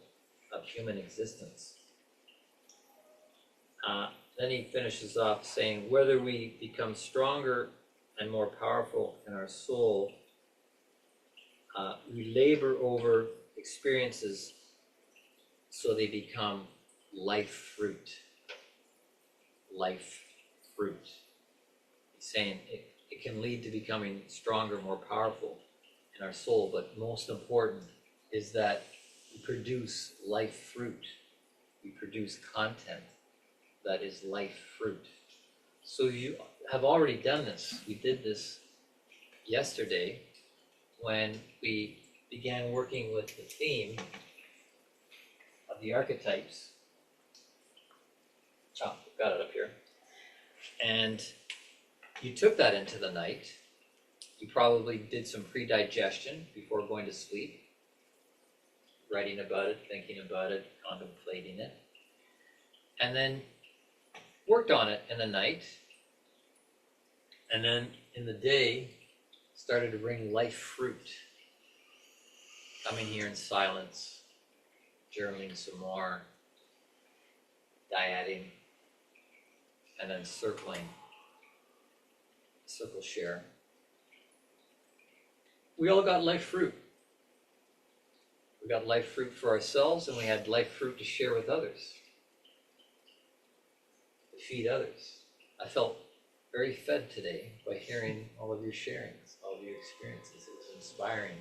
of human existence. Then he finishes off saying, whether we become stronger and more powerful in our soul, we labor over experiences so they become life fruit. Life fruit. He's saying it can lead to becoming stronger, more powerful in our soul, but most important is that we produce life fruit. We produce content that is life fruit. So you have already done this. We did this yesterday when we began working with the theme of the archetypes. Oh, got it up here. And you took that into the night. You probably did some pre-digestion before going to sleep, writing about it, thinking about it, contemplating it, and then worked on it in the night, and then in the day started to bring life fruit, coming here in silence, journaling some more, dieting, and then circle share. We all got life fruit. We got life fruit for ourselves, and we had life fruit to share with others, to feed others. I felt very fed today by hearing all of your sharings, all of your experiences. It was inspiring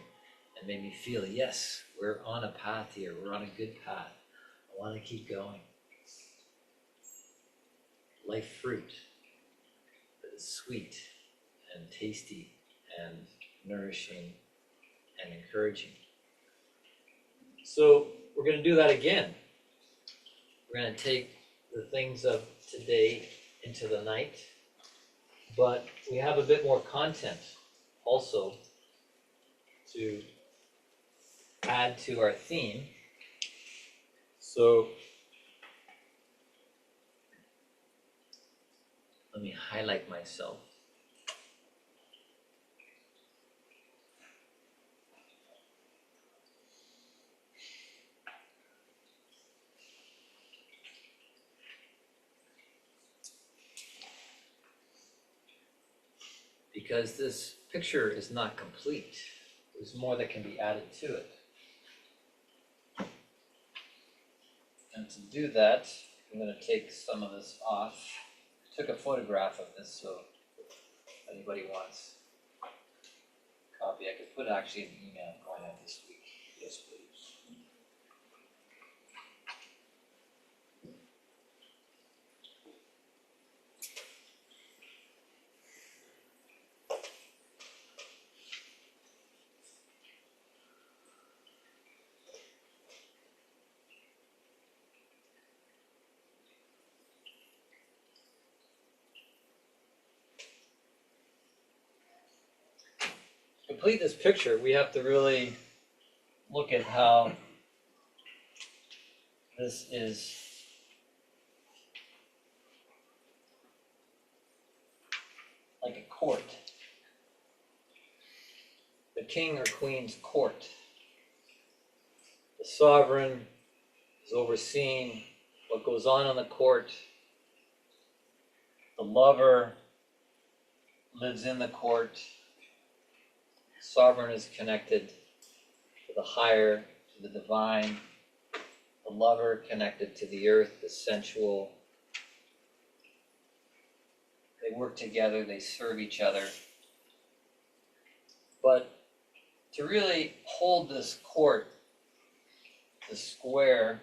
and made me feel, yes, we're on a path here. We're on a good path. I want to keep going. Life fruit that is sweet and tasty and nourishing and encouraging. So we're going to do that again. We're going to take the things of today into the night, but we have a bit more content also to add to our theme. So let me highlight myself. Because this picture is not complete. There's more that can be added to it. And to do that, I'm going to take some of this off. I took a photograph of this, so if anybody wants a copy, I could put actually an email going out this week. Yes, please. To complete this picture, we have to really look at how this is like a court. The king or queen's court. The sovereign is overseeing what goes on in the court. The lover lives in the court. Sovereign is connected to the higher, to the divine. The lover connected to the earth, the sensual. They work together, they serve each other. But to really hold this court, the square,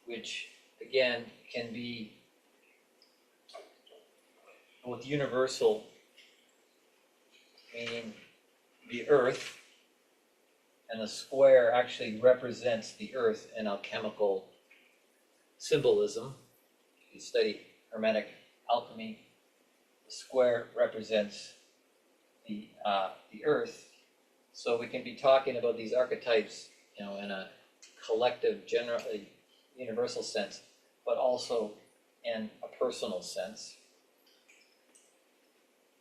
which again can be both universal, meaning the earth, and the square actually represents the earth in alchemical symbolism. If you study Hermetic alchemy, the square represents the earth. So we can be talking about these archetypes, in a collective, general, universal sense, but also in a personal sense.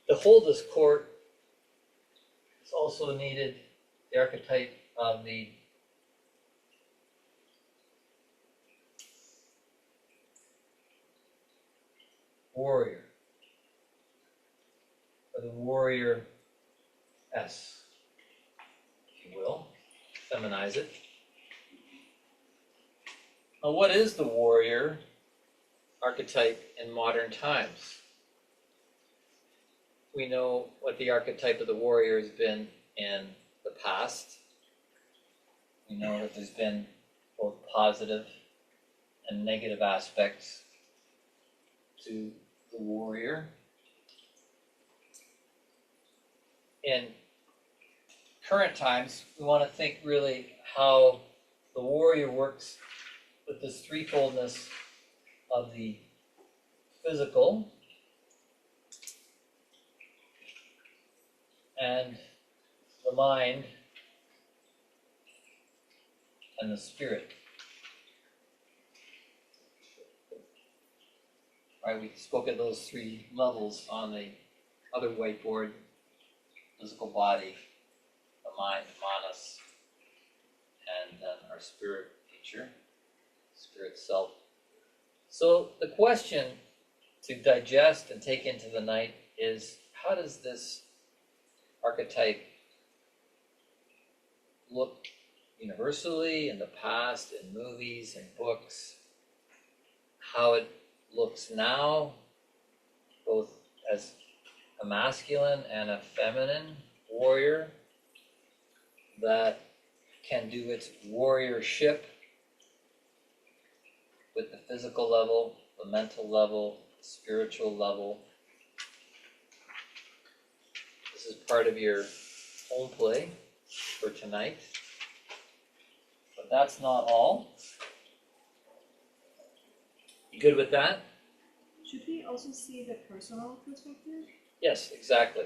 To hold this court is also needed the archetype of the warrior, or the warrior S, if you will, feminize it. Now, what is the warrior archetype in modern times? We know what the archetype of the warrior has been in the past. We know that there's been both positive and negative aspects to the warrior. In current times, we want to think really how the warrior works with this threefoldness of the physical and the mind and the spirit. Right, we spoke of those three levels on the other whiteboard: physical body, the mind, manas, and then our spirit nature, spirit self. So the question to digest and take into the night is, how does this archetype look universally in the past, in movies and books, how it looks now, both as a masculine and a feminine warrior that can do its warriorship with the physical level, the mental level, the spiritual level. This is part of your home play for tonight. But that's not all. You good with that? Should we also see the personal perspective? Yes, exactly.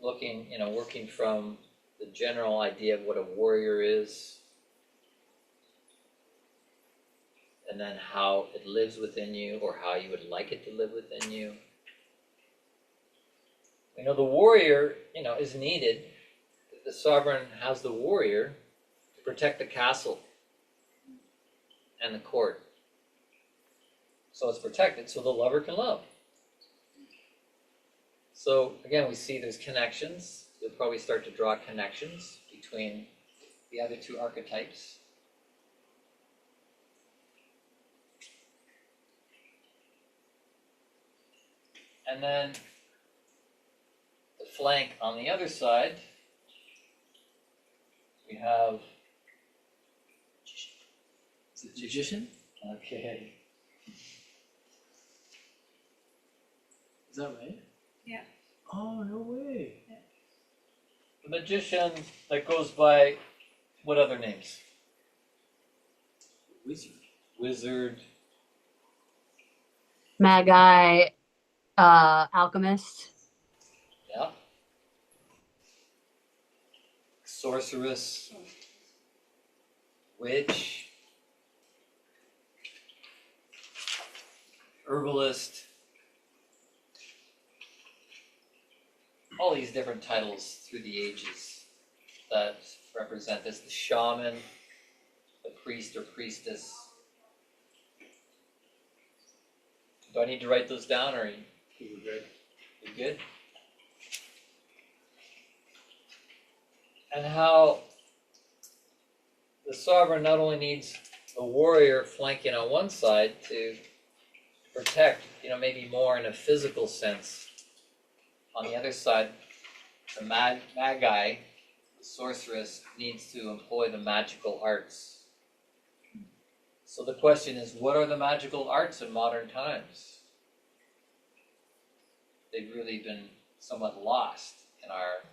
Looking, working from the general idea of what a warrior is, and then how it lives within you, or how you would like it to live within you. The warrior, is needed. The sovereign has the warrior to protect the castle and the court. So it's protected so the lover can love. So again, we see there's connections. You'll probably start to draw connections between the other two archetypes. And then the flank on the other side, we have Is it magician? Okay. Is that right? Yeah. Oh, no way. The magician that goes by what other names? Wizard. Wizard. Magi, alchemist. Yeah. Sorceress. Witch. Herbalist. All these different titles through the ages that represent this: the shaman, the priest or priestess. Do I need to write those down, or are you good? You good? And how the sovereign not only needs a warrior flanking on one side to protect, maybe more in a physical sense. On the other side, the magi, the sorceress, needs to employ the magical arts. So the question is, what are the magical arts in modern times? They've really been somewhat lost in our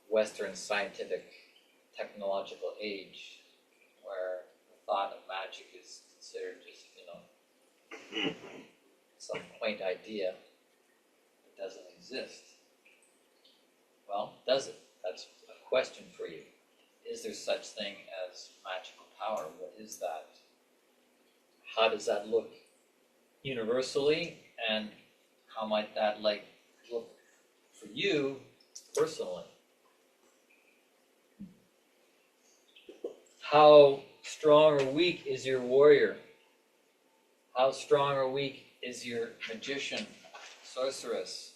Western scientific technological age, where the thought of magic is considered just, some quaint idea that doesn't exist. Well, does it? That's a question for you. Is there such thing as magical power? What is that? How does that look universally, and how might that look for you personally? How strong or weak is your warrior? How strong or weak is your magician, sorceress,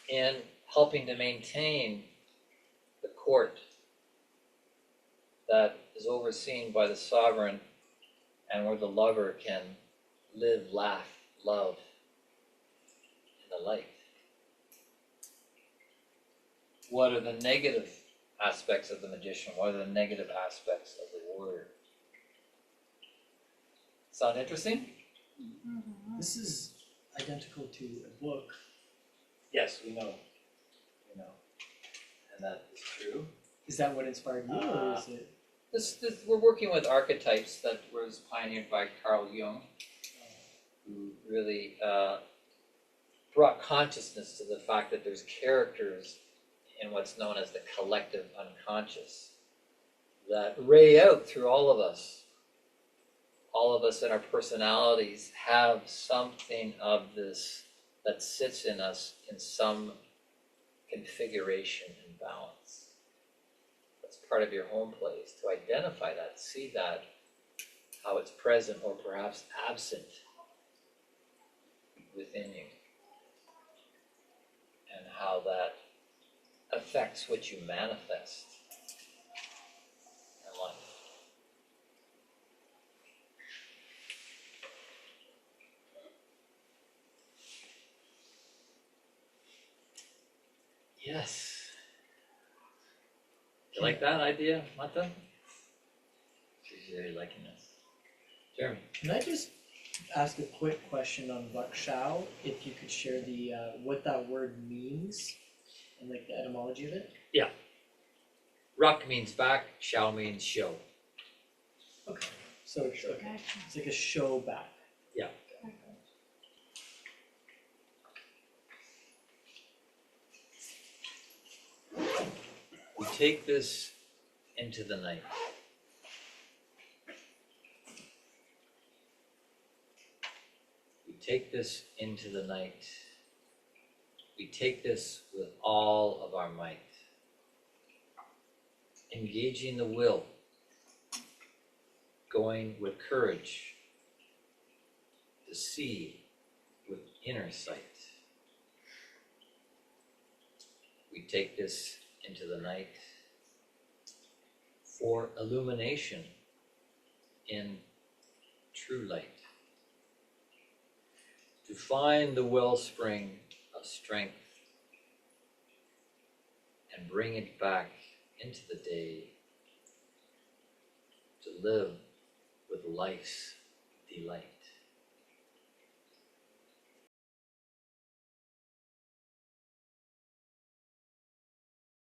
in helping to maintain the court that is overseen by the sovereign and where the lover can live, laugh, love in the light? What are the negative aspects of the magician? What are the negative aspects of the warrior? Sound interesting? This is identical to a book. Yes, we know. We know. And that is true. Is that what inspired you, or is it? We're working with archetypes that was pioneered by Carl Jung, who really brought consciousness to the fact that there's characters in what's known as the collective unconscious that ray out through all of us. All of us in our personalities have something of this that sits in us in some configuration and balance. That's part of your home place, to identify that, see that, how it's present or perhaps absent within you, and how that affects what you manifest in life. Yes. You like that idea, Mata? She's really liking this. Jeremy? Can I just ask a quick question on Rakshao? If you could share the what that word means and like the etymology of it? Yeah. Rak means back, shao means show. Okay. So it's like a show back. Yeah. We take this into the night. We take this into the night. We take this with all of our might. Engaging the will. Going with courage. To see with inner sight. We take this into the night for illumination in true light. To find the wellspring of strength and bring it back into the day to live with life's delight.